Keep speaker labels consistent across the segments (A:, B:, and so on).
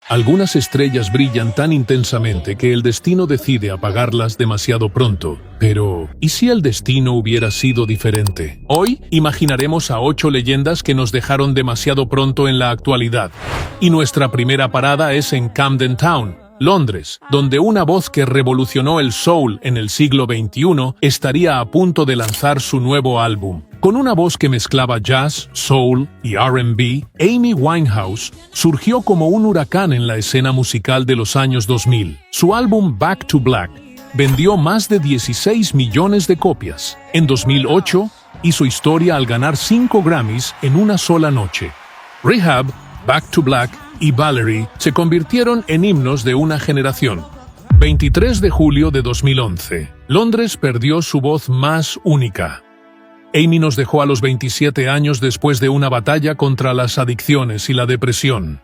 A: Algunas estrellas brillan tan intensamente que el destino decide apagarlas demasiado pronto. Pero, ¿y si el destino hubiera sido diferente? Hoy imaginaremos a 8 leyendas que nos dejaron demasiado pronto en la actualidad. Y nuestra primera parada es en Camden Town, Londres, donde una voz que revolucionó el soul en el siglo XXI estaría a punto de lanzar su nuevo álbum. Con una voz que mezclaba jazz, soul y R&B, Amy Winehouse surgió como un huracán en la escena musical de los años 2000. Su álbum Back to Black vendió más de 16 millones de copias. En 2008, hizo historia al ganar 5 Grammys en una sola noche. Rehab, Back to Black y Valerie se convirtieron en himnos de una generación. 23 de julio de 2011, Londres perdió su voz más única. Amy nos dejó a los 27 años después de una batalla contra las adicciones y la depresión.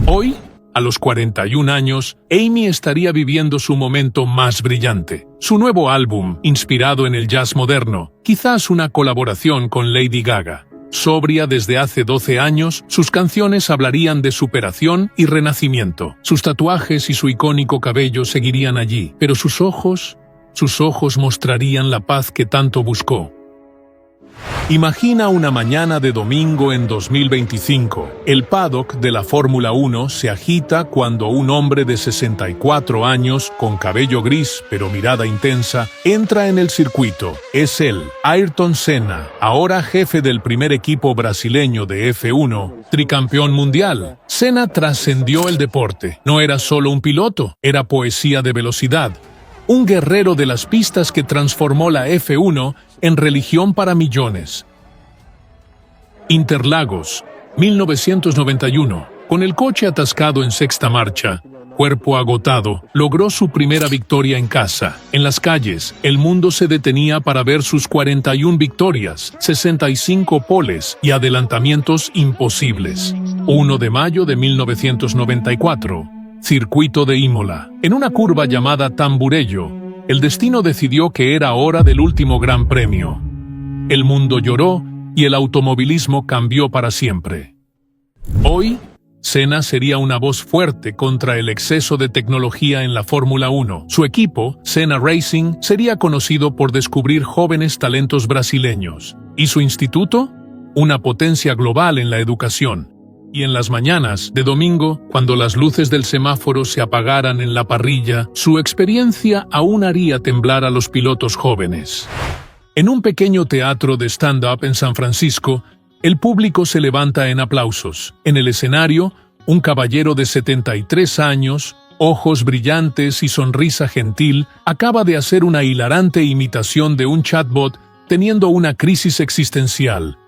A: Hoy, a los 41 años, Amy estaría viviendo su momento más brillante. Su nuevo álbum, inspirado en el jazz moderno, quizás una colaboración con Lady Gaga. Sobria desde hace 12 años, sus canciones hablarían de superación y renacimiento. Sus tatuajes y su icónico cabello seguirían allí, pero sus ojos mostrarían la paz que tanto buscó. Imagina una mañana de domingo en 2025. El paddock de la Fórmula 1 se agita cuando un hombre de 64 años, con cabello gris pero mirada intensa, entra en el circuito. Es él, Ayrton Senna, ahora jefe del primer equipo brasileño de F1, tricampeón mundial. Senna trascendió el deporte. No era solo un piloto, era poesía de velocidad. Un guerrero de las pistas que transformó la F1 en religión para millones. Interlagos, 1991. Con el coche atascado en sexta marcha, cuerpo agotado, logró su primera victoria en casa. En las calles, el mundo se detenía para ver sus 41 victorias, 65 poles y adelantamientos imposibles. 1 de mayo de 1994. Circuito de Imola. En una curva llamada Tamburello, el destino decidió que era hora del último gran premio. El mundo lloró y el automovilismo cambió para siempre. Hoy, Senna sería una voz fuerte contra el exceso de tecnología en la Fórmula 1. Su equipo, Senna Racing, sería conocido por descubrir jóvenes talentos brasileños. ¿Y su instituto? Una potencia global en la educación. Y en las mañanas de domingo, cuando las luces del semáforo se apagaran en la parrilla, su experiencia aún haría temblar a los pilotos jóvenes. En un pequeño teatro de stand-up en San Francisco, el público se levanta en aplausos. En el escenario, un caballero de 73 años, ojos brillantes y sonrisa gentil, acaba de hacer una hilarante imitación de un chatbot teniendo una crisis existencial.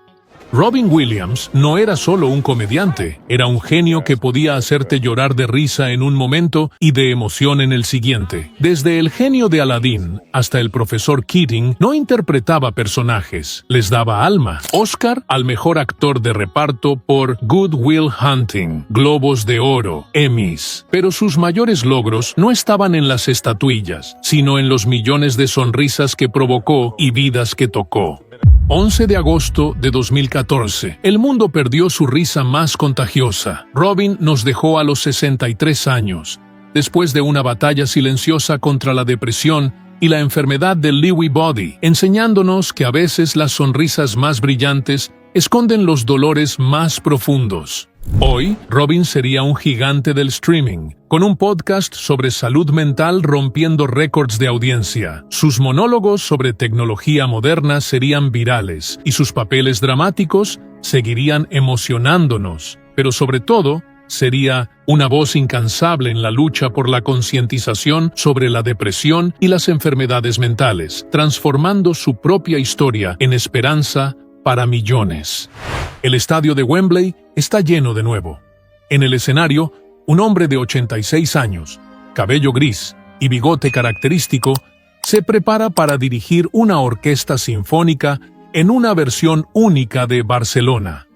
A: Robin Williams no era solo un comediante, era un genio que podía hacerte llorar de risa en un momento y de emoción en el siguiente. Desde el genio de Aladdin hasta el profesor Keating no interpretaba personajes, les daba alma. Oscar al mejor actor de reparto por Good Will Hunting, Globos de Oro, Emmys. Pero sus mayores logros no estaban en las estatuillas, sino en los millones de sonrisas que provocó y vidas que tocó. 11 de agosto de 2014. El mundo perdió su risa más contagiosa. Robin nos dejó a los 63 años, después de una batalla silenciosa contra la depresión y la enfermedad del Lewy Body, enseñándonos que a veces las sonrisas más brillantes esconden los dolores más profundos. Hoy, Robin sería un gigante del streaming, con un podcast sobre salud mental rompiendo récords de audiencia. Sus monólogos sobre tecnología moderna serían virales, y sus papeles dramáticos seguirían emocionándonos, pero sobre todo, sería una voz incansable en la lucha por la concientización sobre la depresión y las enfermedades mentales, transformando su propia historia en esperanza para millones. El estadio de Wembley está lleno de nuevo. En el escenario, un hombre de 86 años, cabello gris y bigote característico, se prepara para dirigir una orquesta sinfónica en una versión única de Barcelona.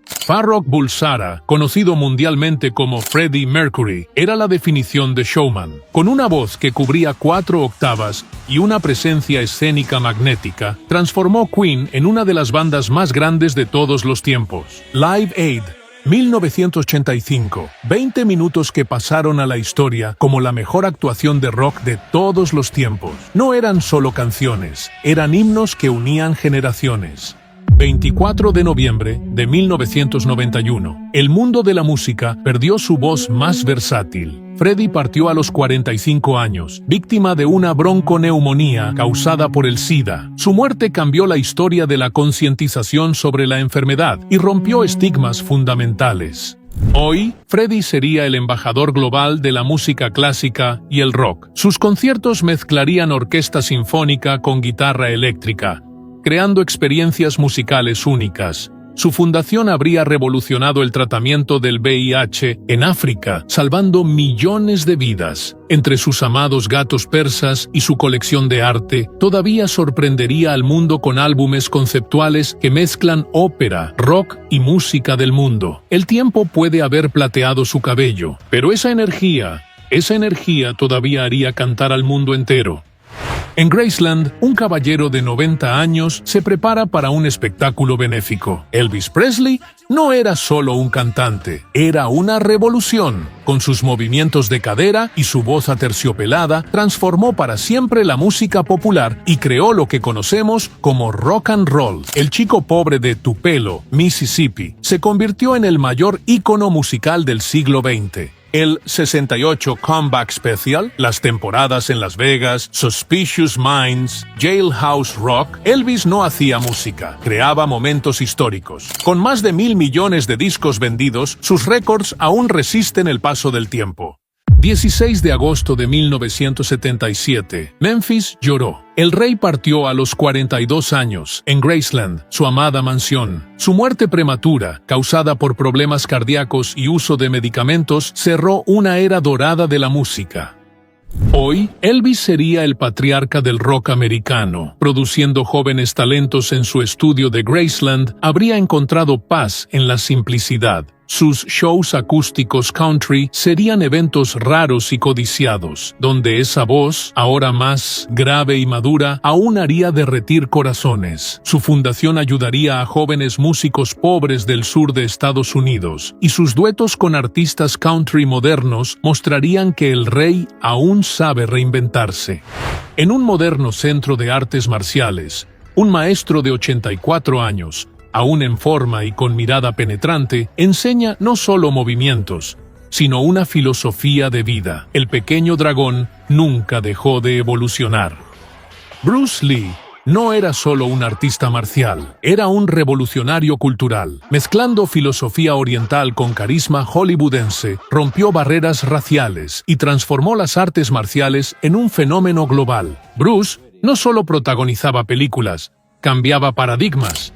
A: Farrokh Bulsara, conocido mundialmente como Freddie Mercury, era la definición de showman. Con una voz que cubría 4 octavas y una presencia escénica magnética, transformó Queen en una de las bandas más grandes de todos los tiempos. Live Aid, 1985. 20 minutos que pasaron a la historia como la mejor actuación de rock de todos los tiempos. No eran solo canciones, eran himnos que unían generaciones. 24 de noviembre de 1991. El mundo de la música perdió su voz más versátil. Freddie partió a los 45 años, víctima de una bronconeumonía causada por el SIDA. Su muerte cambió la historia de la concientización sobre la enfermedad y rompió estigmas fundamentales. Hoy, Freddie sería el embajador global de la música clásica y el rock. Sus conciertos mezclarían orquesta sinfónica con guitarra eléctrica, creando experiencias musicales únicas. Su fundación habría revolucionado el tratamiento del VIH en África, salvando millones de vidas. Entre sus amados gatos persas y su colección de arte, todavía sorprendería al mundo con álbumes conceptuales que mezclan ópera, rock y música del mundo. El tiempo puede haber plateado su cabello, pero esa energía todavía haría cantar al mundo entero. En Graceland, un caballero de 90 años se prepara para un espectáculo benéfico. Elvis Presley no era solo un cantante, era una revolución. Con sus movimientos de cadera y su voz aterciopelada, transformó para siempre la música popular y creó lo que conocemos como rock and roll. El chico pobre de Tupelo, Mississippi, se convirtió en el mayor ícono musical del siglo XX. El 68 Comeback Special, las temporadas en Las Vegas, Suspicious Minds, Jailhouse Rock, Elvis no hacía música, creaba momentos históricos. Con más de 1.000 millones de discos vendidos, sus récords aún resisten el paso del tiempo. 16 de agosto de 1977, Memphis lloró. El rey partió a los 42 años, en Graceland, su amada mansión. Su muerte prematura, causada por problemas cardíacos y uso de medicamentos, cerró una era dorada de la música. Hoy, Elvis sería el patriarca del rock americano. Produciendo jóvenes talentos en su estudio de Graceland, habría encontrado paz en la simplicidad. Sus shows acústicos country serían eventos raros y codiciados, donde esa voz, ahora más grave y madura, aún haría derretir corazones. Su fundación ayudaría a jóvenes músicos pobres del sur de Estados Unidos, y sus duetos con artistas country modernos mostrarían que el rey aún sabe reinventarse. En un moderno centro de artes marciales, un maestro de 84 años, aún en forma y con mirada penetrante, enseña no solo movimientos, sino una filosofía de vida. El pequeño dragón nunca dejó de evolucionar. Bruce Lee no era solo un artista marcial, era un revolucionario cultural. Mezclando filosofía oriental con carisma hollywoodense, rompió barreras raciales y transformó las artes marciales en un fenómeno global. Bruce no solo protagonizaba películas, cambiaba paradigmas.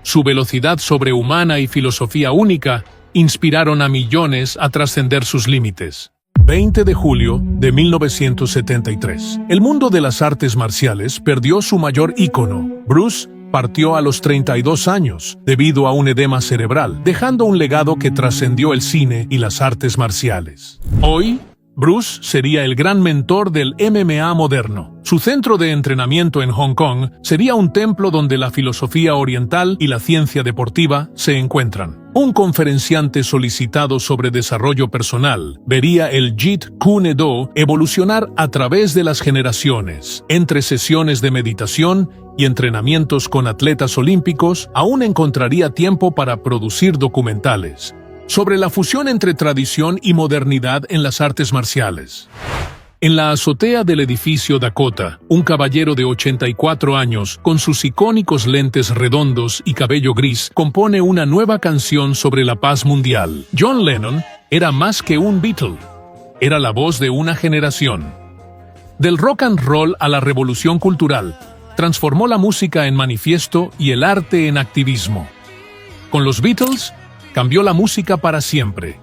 A: Su velocidad sobrehumana y filosofía única inspiraron a millones a trascender sus límites. 20 de julio de 1973. El mundo de las artes marciales perdió su mayor ícono. Bruce partió a los 32 años debido a un edema cerebral, dejando un legado que trascendió el cine y las artes marciales. Hoy, Bruce sería el gran mentor del MMA moderno. Su centro de entrenamiento en Hong Kong sería un templo donde la filosofía oriental y la ciencia deportiva se encuentran. Un conferenciante solicitado sobre desarrollo personal vería el Jeet Kune Do evolucionar a través de las generaciones. Entre sesiones de meditación y entrenamientos con atletas olímpicos, aún encontraría tiempo para producir documentales sobre la fusión entre tradición y modernidad en las artes marciales. En la azotea del edificio Dakota, un caballero de 84 años, con sus icónicos lentes redondos y cabello gris, compone una nueva canción sobre la paz mundial. John Lennon era más que un Beatle, era la voz de una generación. Del rock and roll a la revolución cultural, transformó la música en manifiesto y el arte en activismo. Con los Beatles, cambió la música para siempre.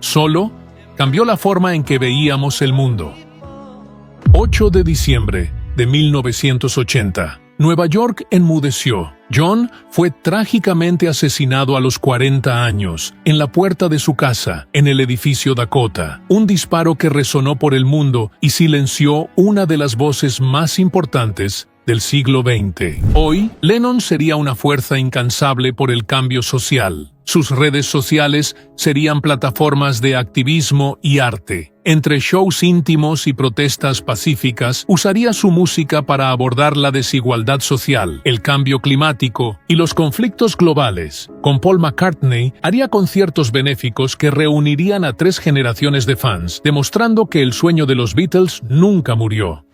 A: Solo cambió la forma en que veíamos el mundo. 8 de diciembre de 1980. Nueva York enmudeció. John fue trágicamente asesinado a los 40 años, en la puerta de su casa, en el edificio Dakota. Un disparo que resonó por el mundo y silenció una de las voces más importantes del siglo XX. Hoy, Lennon sería una fuerza incansable por el cambio social. Sus redes sociales serían plataformas de activismo y arte. Entre shows íntimos y protestas pacíficas, usaría su música para abordar la desigualdad social, el cambio climático y los conflictos globales. Con Paul McCartney, haría conciertos benéficos que reunirían a 3 generaciones de fans, demostrando que el sueño de los Beatles nunca murió.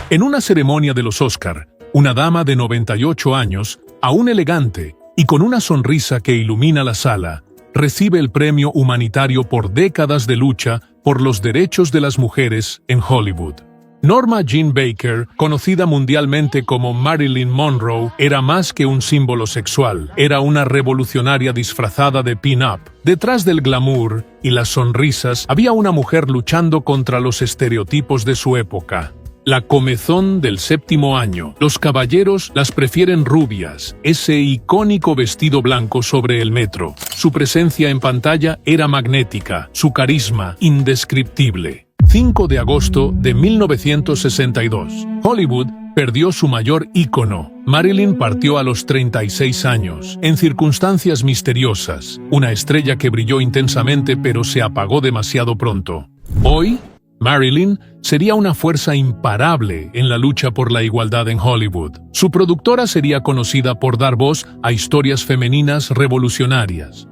A: En una ceremonia de los Oscar, una dama de 98 años, aún elegante y con una sonrisa que ilumina la sala, recibe el premio humanitario por décadas de lucha por los derechos de las mujeres en Hollywood. Norma Jean Baker, conocida mundialmente como Marilyn Monroe, era más que un símbolo sexual. Era una revolucionaria disfrazada de pin-up. Detrás del glamour y las sonrisas había una mujer luchando contra los estereotipos de su época. La comezón del 7º año. Los caballeros las prefieren rubias, ese icónico vestido blanco sobre el metro. Su presencia en pantalla era magnética, su carisma indescriptible. 5 de agosto de 1962. Hollywood perdió su mayor ícono. Marilyn partió a los 36 años, en circunstancias misteriosas. Una estrella que brilló intensamente pero se apagó demasiado pronto. Hoy, Marilyn sería una fuerza imparable en la lucha por la igualdad en Hollywood. Su productora sería conocida por dar voz a historias femeninas revolucionarias.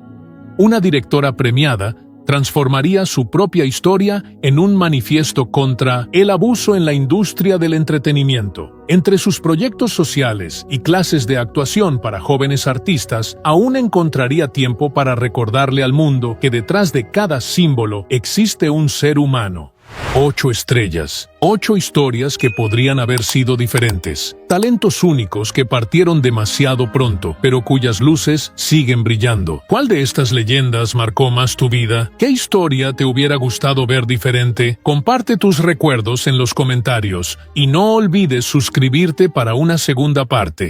A: Una directora premiada transformaría su propia historia en un manifiesto contra el abuso en la industria del entretenimiento. Entre sus proyectos sociales y clases de actuación para jóvenes artistas, aún encontraría tiempo para recordarle al mundo que detrás de cada símbolo existe un ser humano. 8 estrellas, 8 historias que podrían haber sido diferentes, talentos únicos que partieron demasiado pronto, pero cuyas luces siguen brillando. ¿Cuál de estas leyendas marcó más tu vida? ¿Qué historia te hubiera gustado ver diferente? Comparte tus recuerdos en los comentarios y no olvides suscribirte para una segunda parte.